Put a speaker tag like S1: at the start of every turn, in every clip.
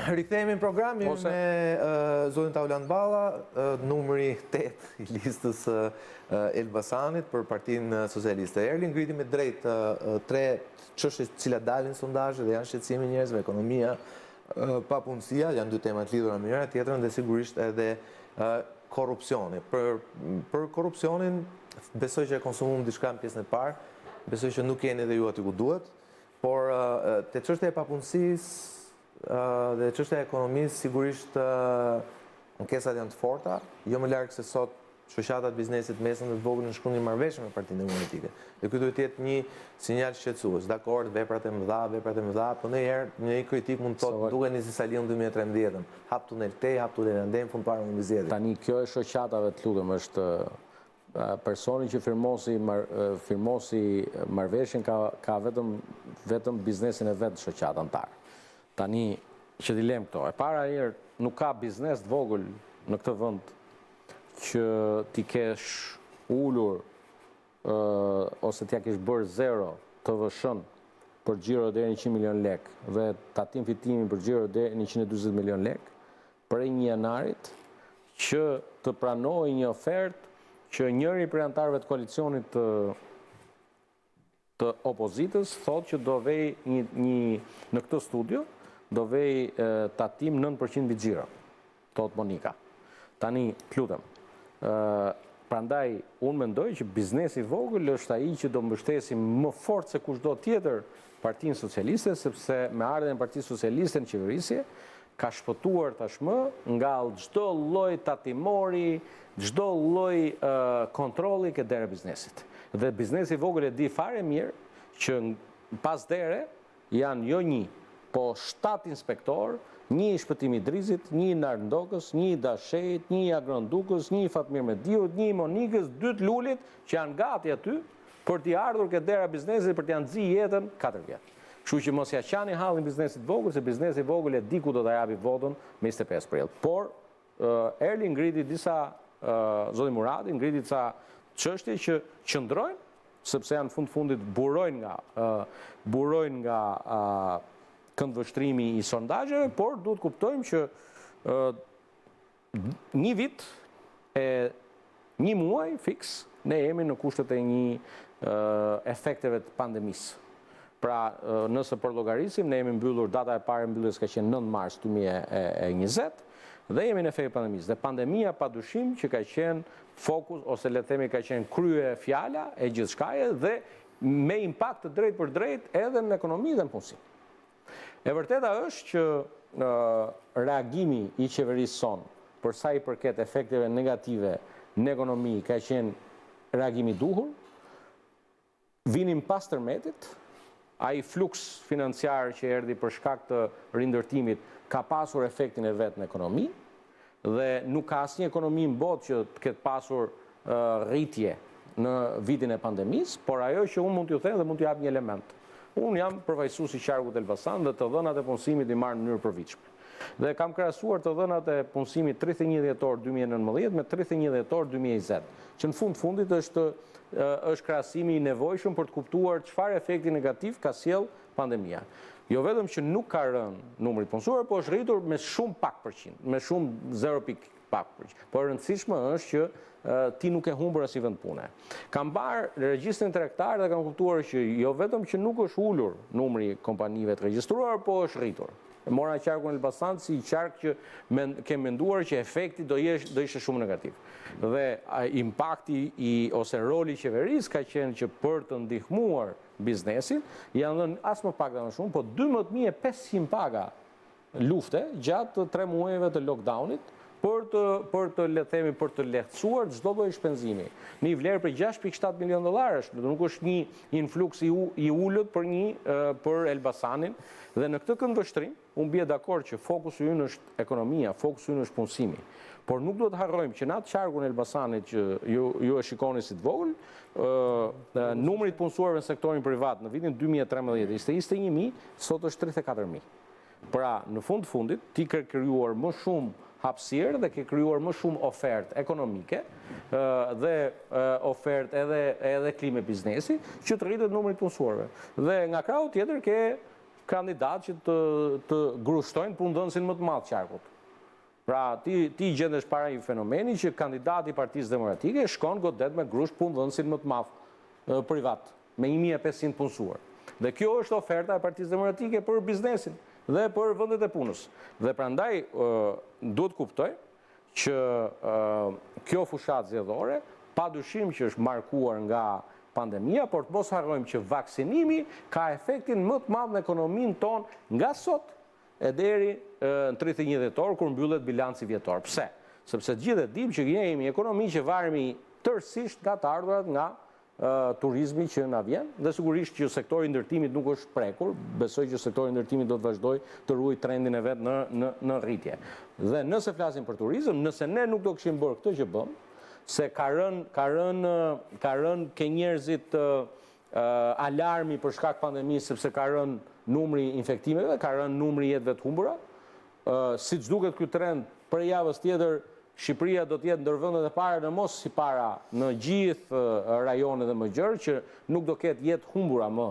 S1: Rikthehemi në programin me zotin Balla, numri 8 i listës Elbasanit për Partinë Socialiste. Erli ngriti me drejt tre çështje të cilat dalin në sondazhe dhe janë shqetësimi i njerëzve, ekonomia, papunësia, janë dy tema të lidhura me njëra tjetrën dhe sigurisht edhe korrupsioni. Për korrupsionin besoj që e konsumum diçka në pjesën e parë, besoj që nuk jeni edhe ju aty ku duhet, por te çështja e papunësisë dhe çështja e ekonomisë sigurisht ankesat janë të forta, jo më larg se sot shoqatat biznesit mesën dhe të vogël në shkruan një marrëveshje me Partinë Demokratike. Dhe ky duhet të jetë një sinjal shqetësues. Dakor, veprat e mëdha, po ndonjëherë një kritik mund të thotë dukeni si Saliu në 2013-ën. Hap tunel këtej, hap tunel andej, fund para mund vizjetit.
S2: Tani kjo e shoqatave të lutem është personi që firmosi marrëveshjen ka vetëm biznesin e vet shoqata antar. Tani që dilem këto, e para herë nuk ka biznes të vogël në këtë vend që ti kesh ulur ose t'ja kesh bërë zero të vëshën për xhiro deri në 100 milion lek dhe tatim fitimin për xhiro deri në 140 milion lek prej 1 janarit që të pranojë një ofertë që njëri prej antarëve të koalicionit të opozitës thotë që do vej në këtë studio do vej tatim 9% mbi xhiro, thotë Monika. Tani, të lutem. Prandaj unë mendoj që biznesi i vogël është ai që do mbështesi më fort se kushdo tjetër Partinë Socialiste, sepse me ardhen e Partisë Socialiste në qeverisje ka shpëtuar tashmë nga çdo lloj tatimori, çdo lloj kontrolli ke dera biznesit. Dhe biznesi i vogël e di fare mirë që pas dere janë jo një, po 7 inspektor, një i shpëtimi drizit, një i Narndokës, një i Dashejt, një i Agrondukës, një i Fatmir Mediut, një i Monikës, 2 të Lulit që janë gati aty për t'i ardhur ke dera biznesit, për t'i nxjerrë jetën 4 vjet. Kështu që mos ja qani hallin biznesit vogël, se biznesi i vogël e di ku do ta japi votën me 25 prill. Por Erli ngriti zoti Muradi ngriti disa çështje që qëndrojnë, sepse janë fundit burojnë nga këndvështrimi i sondazheve, por duhet kuptojmë që një vit e 1 muaj fiks ne jemi në kushtet e një efekteve të pandemisë. Pra, nëse përllogarisim, ne jemi mbyllur, data e parë e mbylljes ka qenë 9 mars 2020 dhe jemi në efekt të pandemisë. Dhe pandemia padyshim që ka qenë fokus ose le të themi ka qenë krye fjala e gjithçkaje dhe me impakt të drejtë për drejtë edhe në ekonomi dhe në punësi. E vërteta është që reagimi i qeverisë son për sa i përket efekteve negative në ekonomi ka qenë reagimi i duhur. Vinim pas tërmetit, ai fluks financiar që erdhi për shkak të rindërtimit ka pasur efektin e vet në ekonomi dhe nuk ka asnjë ekonomi në botë që të ketë pasur rritje në vitin e pandemisë, por ajo që unë mund t'ju them dhe mund t'ju jap një element. Unë jam përfaqësues i qarkut Elbasan dhe të dhënat e punësimit i marr në mënyrë përvitshme. Dhe kam krahasuar të dhënat e punësimit 31 dhjetor 2019 me 31 dhjetor 2020, që në fundit është krahasimi i nevojshëm për të kuptuar çfarë efekti negativ ka sjell pandemia. Jo vetëm që nuk ka rënë numri i punësuar, por është rritur me shumë pak përqind, me shumë 0,pak përqind. Por e rëndësishme është që ti nuk e humbur asnjë vend pune. Kam parë regjistrin tregtar dhe kam kuptuar që jo vetëm që nuk është ulur numri i kompanive të regjistruar, po është rritur. Mora qarkun Elbasan si qark që kem menduar që efekti do ishte shumë negativ. Dhe impakti ose roli i qeverisë ka qenë që për të ndihmuar biznesin janë dhënë as më pak dhe më shumë, po 12.500 paga lufte gjatë 3 muajve të lockdownit për të lehtësuar çdo lloj shpenzimi. Në një vlerë për 6.7 milion dollarësh, nuk është një influks i ulët për Elbasanin dhe në këtë këndvështrim unë bie dakord që fokusi ynë është ekonomia, fokusi ynë është punësimi. Por nuk duhet të harrojmë që në atë qarkun e Elbasanit që ju e shikoni si të vogël, numri i punësuarve në sektorin privat në vitin 2013 ishte 21.000, sot është 34.000. Pra, në fundit, ti ke krijuar më shumë hapësirë dhe ke krijuar më shumë ofertë ekonomike dhe ofertë edhe klime biznesi që të rritet numri i punësuarve. Dhe nga krahu tjetër ke kandidat që të grushtojnë punëdhënësin më të madh qarkut. Pra, ti gjendesh para një fenomeni që kandidati i Partisë Demokratike shkon godet me grusht punëdhënësin më të madh privat, me 1500 punësuar. Dhe kjo është oferta e Partisë Demokratike për biznesin dhe për vendet e punës. Dhe prandaj duhet kuptoj që kjo fushat zgjedhore, padyshim që është markuar nga pandemia, por të mos harrojmë që vaksinimi ka efektin më të madh në ekonominë tonë nga sot e deri në 31 dhjetor, kur mbyllet bilanci vjetor. Pse? Sepse gjithë e dim që ne jemi ekonomi që varemi tërësisht nga të ardhurat nga turizmi që na vjen, dhe sigurisht që sektori i ndërtimit nuk është prekur, besoj që sektori i ndërtimit do të vazhdoj të ruaj trendin e vet në rritje. Dhe nëse flasim për turizëm, nëse ne nuk do kishim bërë këtë që bëm, se ka rënë ke njerëzit alarmi për shkak pandemisë, sepse ka rënë numri infektimeve, ka rënë numri jetëve të humbura. Siç duket ky trend, për javës tjetër Shqipëria do të jetë ndër vendet e para në mos si para në gjithë rajonet dhe më gjërë, që nuk do ketë jetë humbura më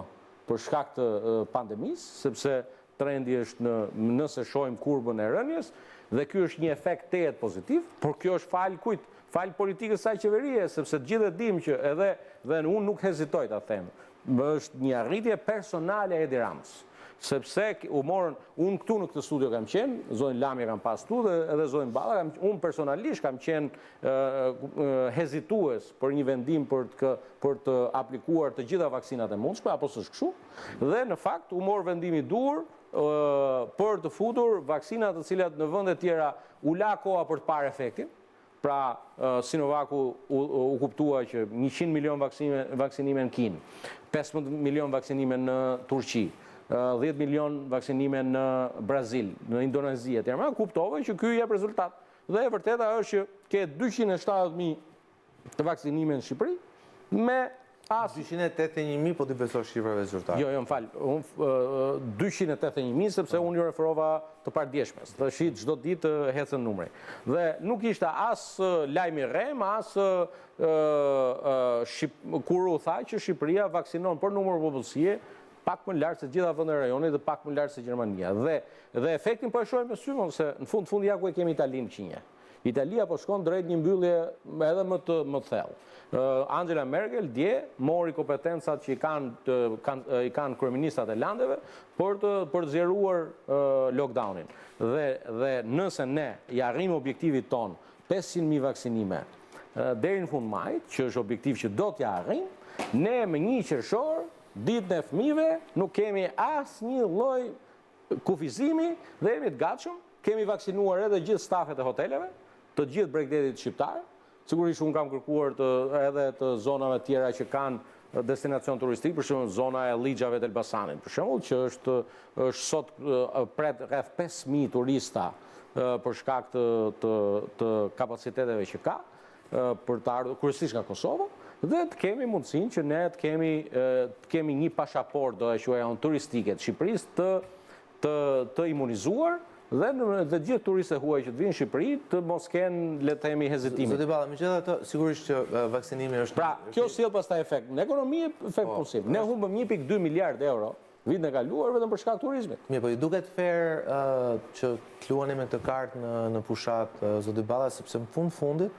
S2: për shkak të pandemisë, sepse trendi është nëse shohim kurbën e rënjes, dhe ky është një efekt tejet pozitiv, por kjo është falë kujt? Falë politikës saj qeverie, sepse të gjithë e dim që dhe unë nuk hezitoj ta them, është një arritje personale e Edi Ramës. Sepse unë këtu në këtë studio kam qenë, zonjë Lamje kam pas tu dhe edhe zonjë Balla, unë personalisht kam qenë hezitues për një vendim për të aplikuar të gjitha vaksinat e mundshme, apo s'është kështu, dhe në fakt u mor vendimi dur për të futur vaksinat të cilat në vende tjera u la koha për të parë efektin. Pra, Sinovacu u kuptua që 100 milion vaksinime në Kinë, 15 milion vaksinime në Turqi, 10 milion vaksinime në Brazil, në Indonezi, etj. Kuptove që ky jep rezultat. Dhe e vërteta është që ke 270.000 të vaksinime në Shqipëri, me
S1: 281.000, po ti besosh shifrave zyrtare?
S2: Jo, më fal. 281.000 sepse unë ju referova të pardjeshmes. Dhe shit çdo ditë hecën numri. Dhe nuk ishte as lajmi rrem, as kur u tha që Shqipëria vaksinon për numër popullsie pak më lartë se gjitha vendet e rajonit dhe pak më lartë se Gjermania. Dhe efektin po e shohim me sy, se në fund ja ku e kemi Italinë qinje. Italia po shkon drejt një mbyllje edhe më të thellë. Angela Merkel dje mori kompetencat që i kanë kryeministrat e landeve për të zgjeruar lockdownin. Dhe nëse ne i arrijmë objektivit ton 500.000 vaksinime deri në fund majit, që është objektiv që do t'ja arrijmë, ne me 1 qershor, ditën e fëmijëve, nuk kemi asnjë lloj kufizimi dhe jemi të gatshëm. Kemi vaksinuar edhe gjithë stafet e hoteleve, të gjithë bregdetit shqiptar. Sigurisht unë kam kërkuar edhe të zonave tjera që kanë destinacion turistik, për shembull zona e Lixhave të Elbasanit, për shembull, që është sot pret rreth 5.000 turista për shkak të kapaciteteve që ka për të ardhur kryesisht nga Kosova, dhe të kemi mundësinë që ne të kemi një pasaport, do e quajmë turistike të Shqipërisë të imunizuar, dhe gjithë turistët huaj që të vinë në Shqipëri të mos kenë, le të themi, hezitime.
S1: Zoti Balla, megjithatë, sigurisht që vaksinimi është...
S2: Pra, kjo sjell pastaj efekt në ekonomi, efekt punësim. Ne humbëm 1.2 miliard euro vitin e kaluar vetëm për shkak të turizmit.
S1: Mirë, po i duket fair që të luani me këtë kartë në fushat, zoti Balla, sepse në fundit,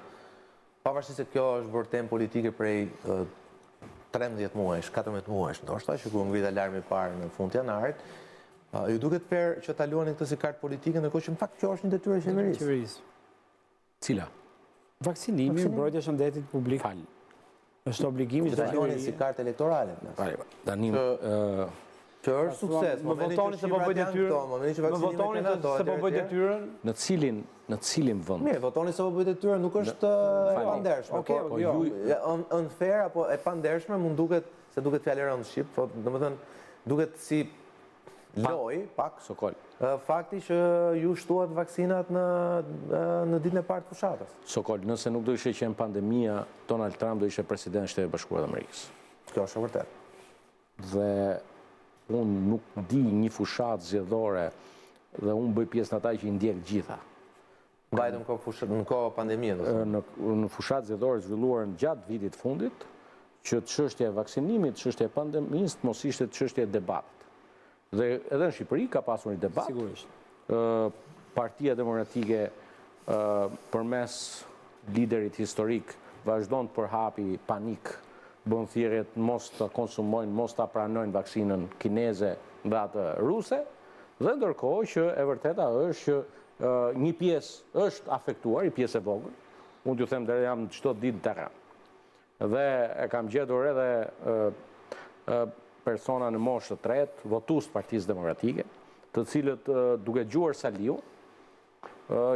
S1: pavarësisht se kjo është bërë temë politike prej 13 muajsh, 14 muajsh, ndoshta që kur ngrit alarmi i parë në fund të janarit, ju duket fair që ta luani këtë si kartë politike, ndërkohë që në fakt kjo është një detyrë e qeverisë.
S2: Cila?
S3: Vaksinimi, mbrojtja e shëndetit publik. Është obligimi
S1: që ta luani si kartë elektorale.
S2: Tanim
S1: që është sukses.
S3: Më votoni se po bëj detyrën. Më votoni se po bëj detyrën.
S2: Në cilin vend?
S1: Mirë, votoni se po bëj detyrën, nuk është e pandershme. Unfair apo e pandershme, mund duket se duket fjalë rënd shqip, po domethënë duket si loj, pak, fakti që ju shtuat vaksinat në ditën e parë të fushatës.
S2: Sokol, nëse nuk do ishe qenë pandemia, Donald Trump do ishe president Shtetet Bashkuara të Amerikës.
S1: Kjo është e vërtet.
S2: Dhe unë nuk di një fushatë zgjedhore dhe unë bëj pjesë në ata që i ndjek gjitha.
S1: Mbajtëm në kohë pandemie.
S2: Në fushatë zgjedhore zhvilluar në gjatë vitit fundit, që çështja e vaksinimit, çështja e pandemisë mos ishte çështje e debatit. Dhe edhe në Shqipëri ka pasur një debat.
S3: Sigurisht.
S2: Partia Demokratike përmes liderit historik vazhdon të përhapi panik, bën thirrjet mos të konsumojnë, mos ta pranojnë vaksinën kineze dhe atë ruse, dhe ndërkohë që e vërteta është që një pjesë është afektuar, një pjesë e vogël. Unë t'ju them deri jam çdo ditë në terren. Dhe e kam gjetur edhe persona në moshë të tretë, votues të Partisë Demokratike, të cilët duke dëgjuar Saliu,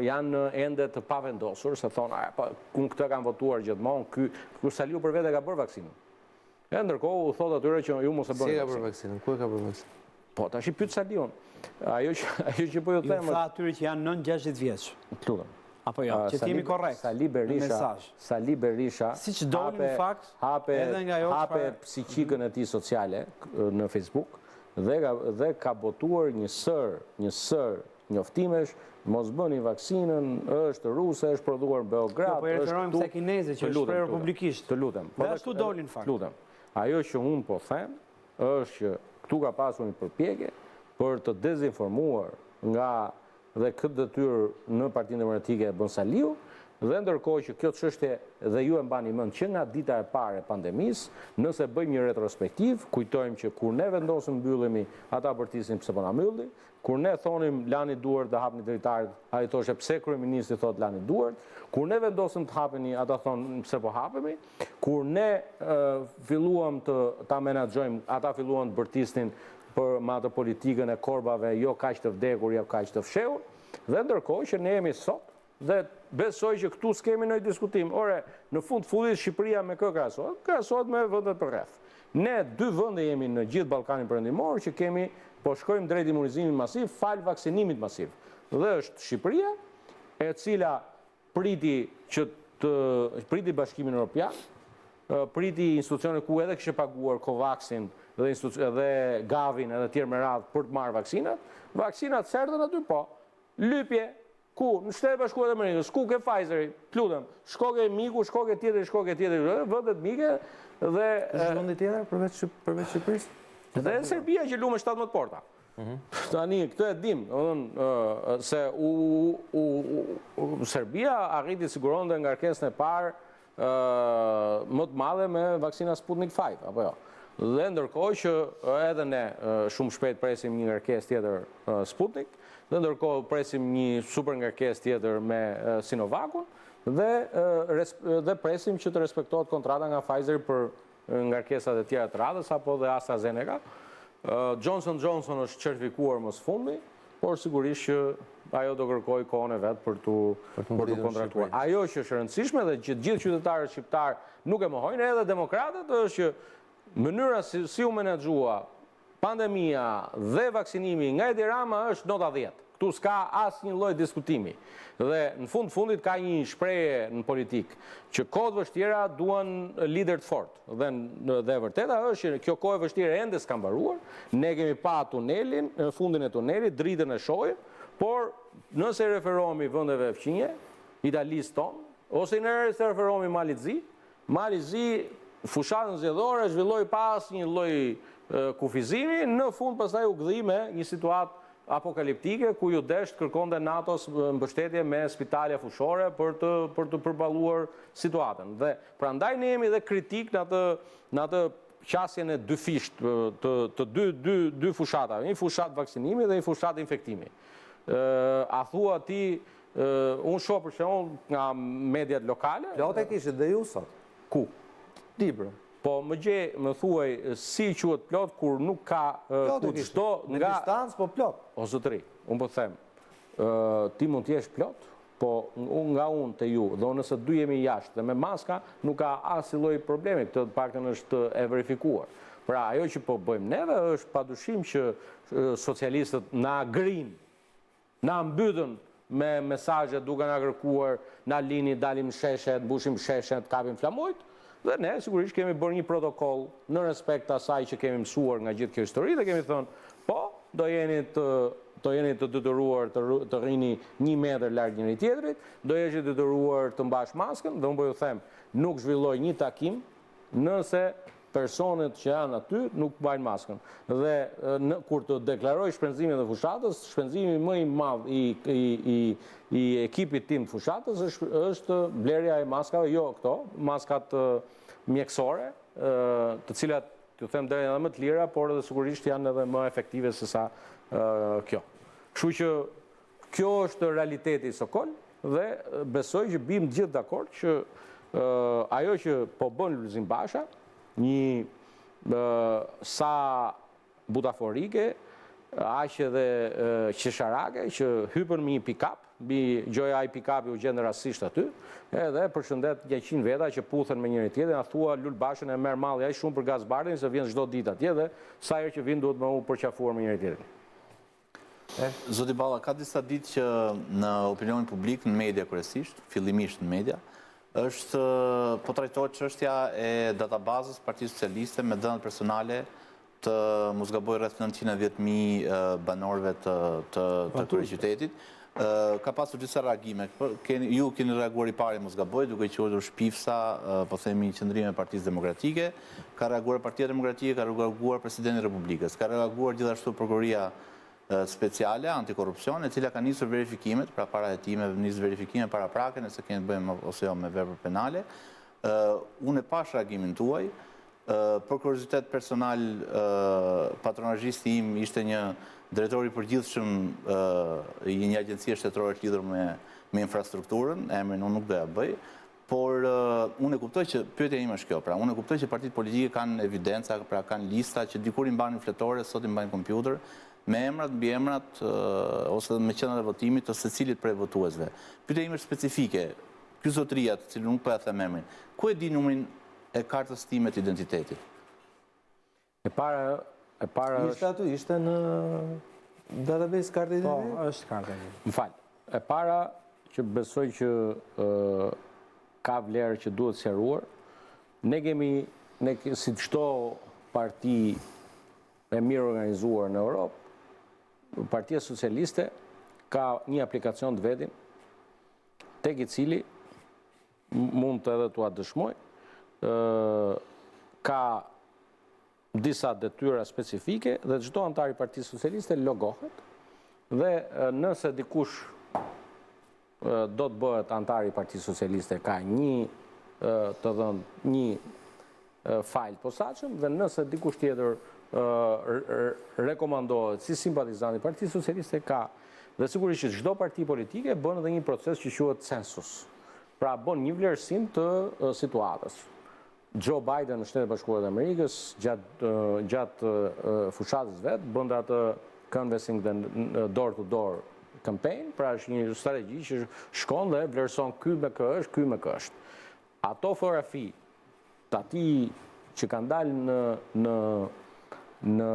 S2: janë ende të pavendosur, se thonë, unë këtë kam votuar gjithmonë, ky Saliu për vete ka bërë vaksinën. E ndërkohë u thotë atyre që ju mos e bëni.
S1: Si e ka bërë vaksinën? Ku e ka bërë vaksinën?
S2: Po, tash i pyet Saliun. Ajo që po ju them.
S3: Ju tha atyre që janë 9-60 vjeç.
S2: Lutem.
S3: Apo jo, që t'jemi korrekt.
S2: Sali Berisha
S3: siç doli në fakt, edhe nga ajo
S2: hape psiqikën e tij sociale në Facebook dhe ka botuar një sër njoftimesh, mos bëni vaksinën, është ruse, është prodhuar në Beograd,
S3: po i referojmë se kineze që është shprehur publikisht.
S2: Të lutem.
S3: Dhe ashtu doli në fakt.
S2: Lutem. Ajo që unë po them është që këtu ka pasur një përpjekje për të dezinformuar dhe këtë detyrë në Partinë Demokratike e bën Saliu, dhe ndërkohë që kjo çështje dhe ju e mbani mend që nga dita e parë e pandemisë, nëse bëjmë një retrospektiv, kujtojmë që kur ne vendosëm mbyllemi, ata bërtisin pse po na mbylli, kur ne thonim lani duart dhe hapni dritaret, ai thoshte pse kryeministri thotë lani duart, kur ne vendosëm të hapeni, ata thonë pse po hapemi, kur ne filluam ta menaxhojmë, ata filluan të bërtisnin për me atë politikën e korbave, jo kaq të vdekur, jo kaq të fshehur, dhe ndërkohë që ne jemi sot, dhe besoj që këtu s'kemi ndonjë diskutim. Ore, në fundit Shqipëria me kë krahasohet? Krahasohet me vendet përreth. Ne 2 vende jemi në gjithë Ballkanin Perëndimor që po shkojmë drejt imunizimit masiv, fal vaksinimit masiv. Dhe është Shqipëria, e cila priti Bashkimin Evropian, priti institucione ku edhe kishte paguar Covaxin dhe Gavin edhe tjerë me radhë për të marrë vaksinat. Vaksinat serdhen aty po. Lypje ku në Shtetet Bashkuara të Amerikës, ku ke Pfizeri, lutem, shkoke miku, shkoke tjetër, vendet mike dhe
S1: është vendi tjetër përveç Shqipërisë?
S2: Dhe Serbia që lumë 17 porta. Tani këtë e dim, se Serbia arriti siguronte ngarkesën e parë më të madhe me vaksina Sputnik 5, apo jo. Dhe ndërkohë që edhe ne shumë shpejt presim një ngarkesë tjetër Sputnik, dhe ndërkohë presim një super ngarkesë tjetër me Sinovacun, dhe presim që të respektohet kontrata nga Pfizer për ngarkesat e tjera të radhës, apo dhe AstraZeneca. Johnson është certifikuar më së fundmi, por sigurisht që ajo do kërkoj kohën e vet për të kontraktuar. Ajo që është rëndësishme dhe që gjithë qytetarët shqiptar nuk e mohojnë, edhe demokratët, është që mënyra si u menaxhua pandemia dhe vaksinimi nga Edi Rama është nota 10. Këtu s'ka asnjë lloj diskutimi. Dhe në fundit ka një shprehje në politikë që kohët vështira duan lider të fortë. Dhe vërteta është që kjo kohë e vështirë ende s'ka mbaruar. Ne kemi pa tunelin, në fundin e tunelit, dritën e shohim, por nëse referohemi vendeve fqinje, Italisë tonë, ose nëse referohemi Mali Zi, fushatën zgjedhore zhvilloi pas një lloj kufizimi, në fund pastaj u gdhi me një situatë apokaliptike ku ju desht kërkonte NATO-s mbështetje me spitale fushore për të përballuar situatën. Dhe prandaj ne jemi dhe kritik në atë qasjen e dy fisht, të dy fushata, një fushat vaksinimi dhe një fushat infektimi. A thua ti, unë shoh për shembull nga mediat lokale.
S1: Plot e kishit dhe ju sot.
S2: Ku?
S1: Libër.
S2: Po më thuaj si quhet plot kur nuk ka çdo
S1: nga distancë, po plot.
S2: O zotëri, unë po them, ti mund të jesh plot, po nga unë te ju, dhe nëse dy jemi jashtë dhe me maska, nuk ka asnjë lloj problemi, këtë të paktën është e verifikuar. Pra ajo që po bëjmë neve është padyshim që socialistët na grinë, na mbytën me mesazhe duke na kërkuar, na lini, dalim sheshet, mbushim sheshet, kapim flamujt. Dhe ne sigurisht kemi bërë një protokoll në respekt të asaj që kemi mësuar nga gjithë kjo histori dhe kemi thënë, po, do jeni të detyruar të rrini 1 metër larg njëri tjetrit, do jeni të detyruar të mbash maskën, dhe unë po ju them, nuk zhvilloj një takim nëse personet që janë aty nuk mbajnë maskën. Dhe kur të deklaroj shpenzimin e fushatës, shpenzimi më i madh i ekipit tim të fushatës është blerja e maskave, jo këto, maskat mjekësore, të cilat, t'ju them deri edhe më të lira, por edhe sigurisht janë edhe më efektive se sa kjo. Kështu që kjo është realiteti i Sokol dhe besoj që bim gjithë dakord që ajo që po bën Lulzim Basha, një sa butaforike, aq edhe qesharake, që hypën me një pick-up, mbi gjoja ai pick-upi u gjen rastësisht aty, edhe përshëndet 100 veta që puthen me njëri tjetrin, a thua Lul Bashën e merr malli aq shumë për gazbardhin se vjen çdo ditë atje dhe sa herë që vin duhet me u përqafuar me njëri tjetrin.
S4: Zoti Balla, ka disa ditë që në opinionin publik, në media kryesisht, fillimisht në media, është po trajtohet çështja e databazës Partisë Socialiste me dhënat personale të mos gaboj rreth 910.000 banorëve të kryeqytetit. Ka pasur disa reagime. Ju keni reaguar i pari mos gaboj, duke quajtur shpifsa, po themi qendrime e Partisë Demokratike, ka reaguar Partia Demokratike, ka reaguar Presidenti i Republikës, ka reaguar gjithashtu Prokuroria Speciale Antikorrupsione, e cila ka nisur verifikimet, pra para hetimeve, nisur verifikime paraprake, nëse keni të bëjmë ose jo me vepër penale. Unë e pash reagimin tuaj. Për kuriozitet personal, patronazhisti im ishte një drejtor i përgjithshëm i një agjencie shtetërore të lidhur me infrastrukturën, emrin unë nuk doja bëj, por unë e kuptoj që pyetja ime është kjo, pra unë e kuptoj që partitë politike kanë evidenca, pra kanë lista që dikur i mbanin fletore, sot i mbajnë kompjuter, me emrat, mbi emrat, ose me qendrat e votimit të secilit prej votuesve. Pyetja ime është specifike. Ky zotëria, të cilën nuk po ja them emrin, ku e di numrin e kartës time të identitetit?
S2: E para
S1: Ishte aty, ishte në database kartë e identitetit?
S3: Po, është karta e identitetit.
S2: M'fal. E para që besoj që ka vlerë që duhet sqaruar. Ne kemi si çdo parti e mirë organizuar në Europë, Partia Socialiste ka një aplikacion të vetin, tek i cili mund të edhe t'ua dëshmoj, ka disa detyra specifike dhe çdo antar i Partisë Socialiste logohet dhe nëse dikush do të bëhet antar i Partisë Socialiste ka të dhënë një fajl posaçëm dhe nëse dikush tjetër rekomandohet si simpatizant i Partisë Socialiste ka, dhe sigurisht që çdo parti politike bën edhe një proces që quhet census. Pra bën një vlerësim të situatës. Joe Biden në Shtetet e Bashkuara të Amerikës gjatë fushatës vet bën atë canvassing dhe door to door campaign, pra është një strategji që shkon dhe vlerëson ky me kë është, ky me kë është. Ato fotografi të atij që kanë dalë në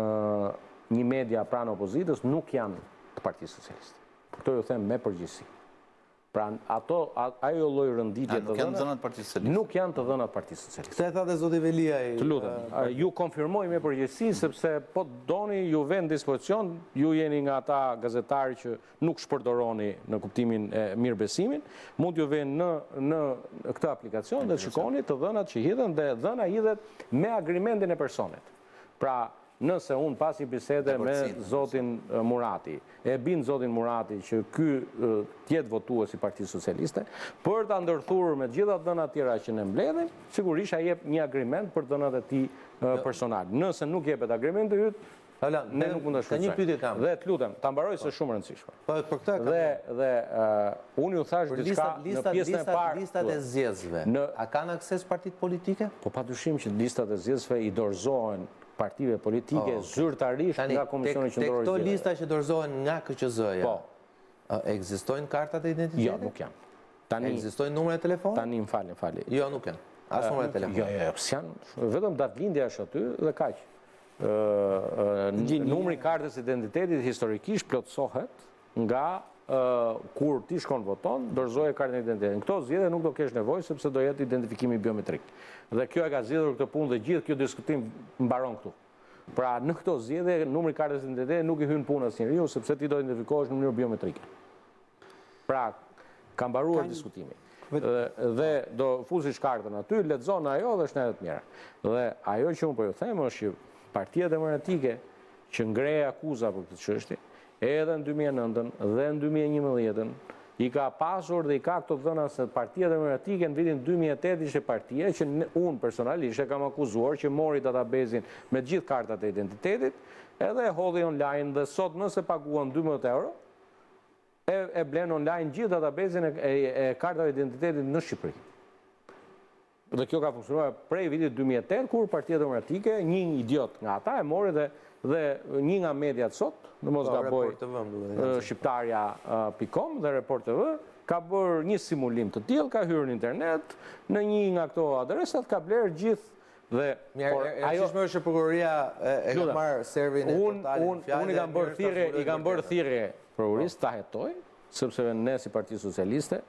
S2: një media pranë opozitës nuk janë të Partisë Socialiste. Këto ju them me përgjegjësi. Pra ajo lloj rënditje të
S4: dhënat
S2: nuk janë të dhënat Partisë Socialiste.
S1: Këtë e thate zoti Veliaj.
S2: Të lutem, ju konfirmoj me përgjegjësi sepse po doni ju vend dispozicion, ju jeni nga ata gazetarë që nuk shpërdoroni në kuptimin e mirëbesimin, mund ju vend në këtë aplikacion dhe shikoni të dhënat që hidhen dhe dhëna hidhet me agrimentin e personit. Pra nëse unë pas një bisede me zotin Murati, e bin zotin Murati që ky tjetë votues i Partisë Socialiste, për të ndërthurur me gjitha dhënat tjera që ne mbledhim, sigurisht a jep një agriment për dhënat e tij personal. Nëse nuk jepet agrimenti yt, ne nuk mund të shfrytëzojmë.
S1: Një pyetje kam.
S2: Dhe të lutem, ta mbaroj se shumë rëndësishme.
S1: Po për këtë kam.
S2: Dhe unë ju thash diçka në pjesën e parë.
S1: Listat e zgjedhësve. A kanë akses partitë politike?
S2: Po padyshim që listat e zgjedhësve i dorëzohen partive politike zyrtarisht nga Komisioni Qendror i
S1: Këto lista që dorëzohen nga KQZ-ja, ekzistojnë kartat e identitetit?
S2: Jo, nuk janë.
S1: Ekzistojnë numrat e telefonit?
S2: Tani më fali.
S1: Jo, nuk janë. As numrat e telefonit.
S2: Jo, s'janë. Vetëm datëlindja është aty dhe kaq. Numri i kartës identitetit historikisht plotësohet nga kur ti shkon voton, dorëzoje kartën e identitetit. Në këto zgjedhje nuk do kesh nevojë sepse do jetë identifikimi biometrik. Dhe kjo e ka zgjedhur këtë punë dhe gjithë kjo diskutim mbaron këtu. Pra në këto zgjedhje numri i kartës identitetit nuk i hyn punës njeriu sepse ti do identifikohesh në mënyrë biometrike. Pra ka mbaruar diskutimi. Dhe do fuzish kartën aty, lexon ajo dhe është edhe të mirë. Dhe ajo që unë po ju them është që Partia Demokratike që ngrej akuza për këtë çështje, edhe në 2009 dhe në 2011 i ka pasur dhe i ka këto dhëna se Partia Demokratike në vitin 2008 ishte partia që unë personalisht e kam akuzuar që mori databezin me gjithë kartat e identitetit, edhe e hodhi online dhe sot nëse paguan 12 euro, e blen online gjithë databezin e kartave identitetit në Shqipëri. Dhe kjo ka funksionuar prej vitit 2008, kur Partia Demokratike, një idiot nga ata, e mori dhe një nga mediat sot, në mos gaboj shqiptarja.com dhe Report TV, ka bërë një simulim të tillë, ka hyrë në internet, në një nga këto adresat, ka blerë gjithë dhe...
S1: Mirë, qishme është prokuroria e ka marrë servin e totalin fjallë...
S2: Unë i kam bërë thirrje prokurorisë ta hetoj, sepse ne si Parti Socialiste,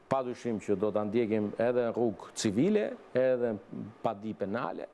S2: pa dyshim që do të ndjekim edhe në rrugë civile, edhe në padi penale,